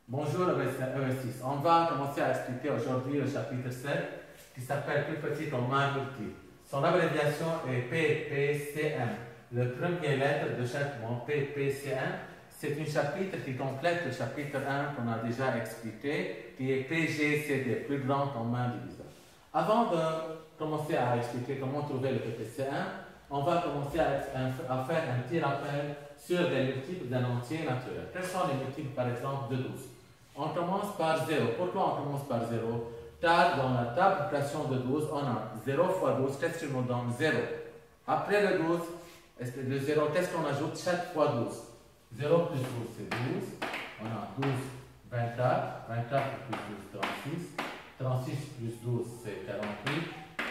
Bonjour EV6. On va commencer à expliquer aujourd'hui le chapitre 7 qui s'appelle Plus petit commun multiple. Son abréviation est PPCM. Le premier lettre de chaque mot, PPCM, c'est un chapitre qui complète le chapitre 1 qu'on a déjà expliqué, qui est PGCD, plus grand commun diviseur. Avant de commencer à expliquer comment trouver le PPCM, on va commencer à faire un petit rappel sur les multiples d'un entier naturel. Quels sont les multiples, par exemple, de 12? On commence par 0. Pourquoi on commence par 0? Car dans la table de fraction de 12, on a 0 fois 12, qu'est-ce qui nous donne 0? Après le 12, le 0, qu'est-ce qu'on ajoute chaque fois 12? 0 plus 12, c'est 12. On a 12, 24. 24 plus 12, 36. 36 plus 12, c'est 48.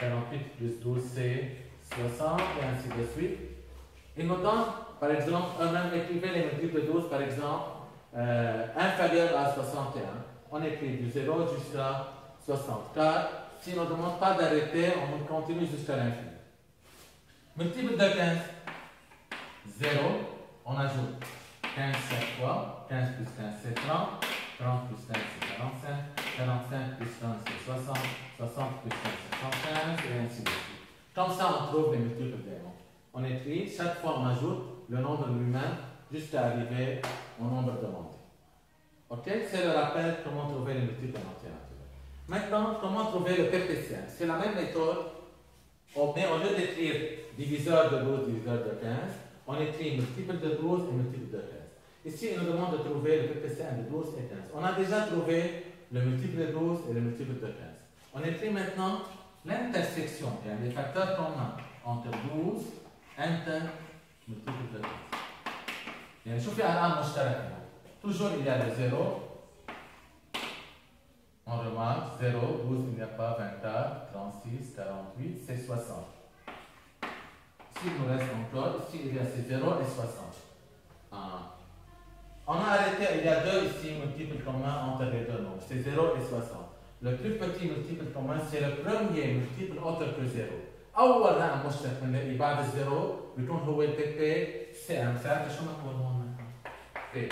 48 plus 12, c'est 60, et ainsi de suite. Il nous donne, par exemple, eux-mêmes, écrivez les multiples de 12, par exemple, inférieur à 61. On écrit du 0 jusqu'à 60. Car s'il ne nous demande pas d'arrêter, on continue jusqu'à l'infini. Multiple de 15, 0, on ajoute 15 7 fois, 15 plus 15 c'est 30, 30 plus 15 c'est 45, 45 plus 15 c'est 60, 60 plus 15 c'est 115, et ainsi de suite. Comme ça, on trouve les multiples des nombres. On écrit, chaque fois on ajoute le nombre lui-même jusqu'à arriver au nombre demandé. Ok? C'est le rappel comment trouver les multiples entiers naturels. Maintenant, comment trouver le PPCM? C'est la même méthode, mais au lieu d'écrire diviseur de 12, diviseur de 15, on écrit multiple de 12 et multiple de 15. Ici, il nous demande de trouver le PPCM de 12 et 15. On a déjà trouvé le multiple de 12 et le multiple de 15. On écrit maintenant l'intersection, il y a des facteurs communs entre 12 et multiple de 15. يعني شوفي الآن مشترك toujours il y a le 0. On remarque 0, 12, il n'y a pas 24, 36, 48, c'est 60. Ici, il nous reste encore, ici, il y a ces 0 et 60. On a arrêté, il y a deux ici multiples communs entre les deux nombres, c'est 0 et 60. Le plus petit multiple commun, c'est le premier multiple autre que 0. أول رقم مشترك بنلاقي بعد الزيرو بيكون هو البي بي سي ام. ساعتها شو نقول هون؟ بي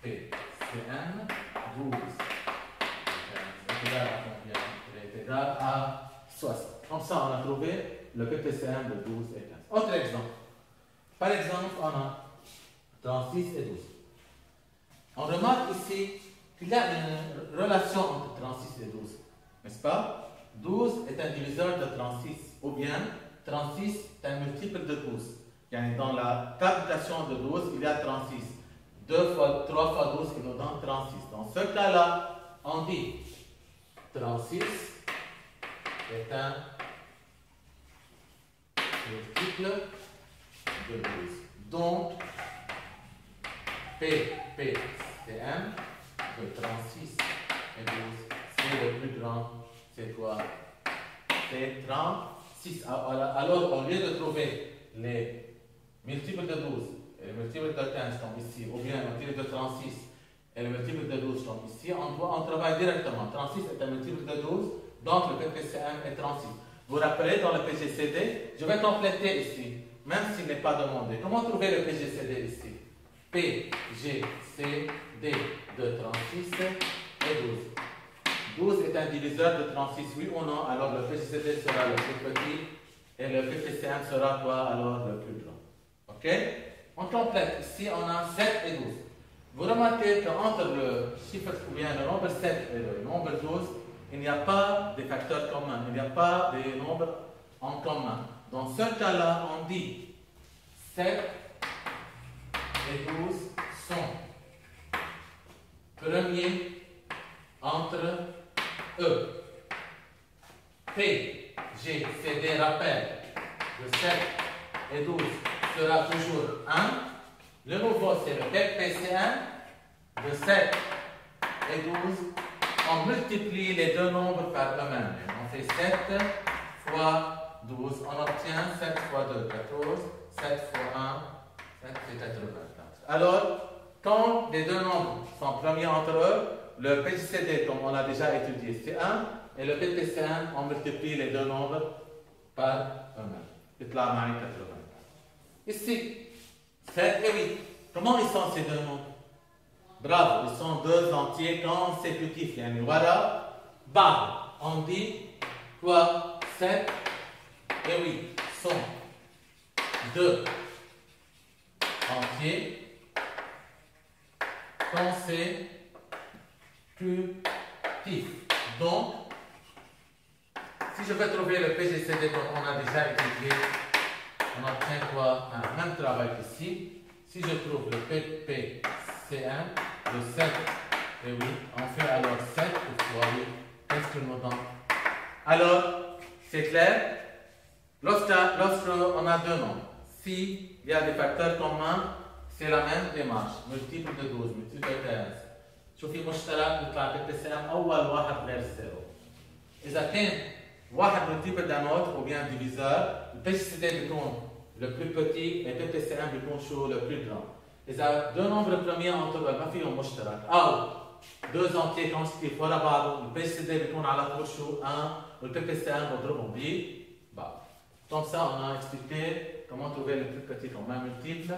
سي ام 12 égal à 60. Comme ça, on a trouvé le PPCM de 12 et 15. Autre exemple. Par exemple, on a 36 et 12. On remarque ici qu'il y a une relation entre 36 et 12. N'est-ce pas? 12 est un diviseur de 36. Ou bien 36 est un multiple de 12. Dans la calculation de 12, il y a 36. 3 fois 12 qui nous donne 36. Dans ce cas-là, on dit 36 est un multiple de 12. Donc, PPCM de 36 et 12, c'est le plus grand. C'est quoi? C'est 36. Alors, au lieu de trouver les multiples de 12 et les multiples de 15 sont ici, ou bien le multiple de 36 et le multiple de 12 sont ici, on travaille directement. 36 est un multiple de 12, donc le PPCM est 36. Vous vous rappelez dans le PGCD, je vais compléter ici, même s'il n'est pas demandé. Comment trouver le PGCD ici? PGCD de 36 et 12. 12 est un diviseur de 36, oui ou non? Alors le PGCD sera le plus petit et le PPCM sera quoi? Alors le plus grand. Ok? On complète. Ici, on a 7 et 12. Vous remarquez qu'entre le chiffre ou bien le nombre 7 et le nombre 12, il n'y a pas de facteurs communs, il n'y a pas de nombres en commun. Dans ce cas-là, on dit 7 et 12 sont premiers entre eux. P, G, C, D, rappel de 7 et 12 sera toujours 1. Le nouveau, c'est le PPCM de 7 et 12. On multiplie les deux nombres par eux-mêmes. On fait 7 fois 12. On obtient 7 fois 2, 14. 7 fois 1, 7, c'est 84. Alors, quand les deux nombres sont premiers entre eux, le PGCD, comme on l'a déjà étudié, c'est 1. Et le PPCM, on multiplie les deux nombres par eux-mêmes. يطلع معي 84. Ici, 7 et 8. Comment ils sont ces deux nombres? bravo, ils sont deux entiers consécutifs. يعني ورا بعض. On dit quoi? 7 et 8 sont deux entiers consécutifs. Donc, si je vais trouver le PGCD qu'on a déjà étudié, on obtient quoi? Un même travail ici. Si je trouve le PPCM de 7 et 8, on fait alors 7 fois 8. Qu'est-ce que nous donne? Alors, c'est clair? Lorsqu'on a deux nombres, s'il y a des facteurs communs, c'est la même démarche. Multiple de 12, multiple de 15. شوفي مشترك بيطلع PPCM أول واحد غير الزيرو. إذا كان واحد multiple d'un autre ou bien diviseur, le PGCD بيكون le plus petit et PPCM بيكون شو le plus grand. إذا deux nombres premiers entre eux ما فيهم مشترك أو deux entiers consécutifs ورا بعضهم، le PGCD بيكون على طول شو 1 و le PPCM بضربهم ب بعض. Comme ça, on a expliqué comment trouver le plus petit commun multiple.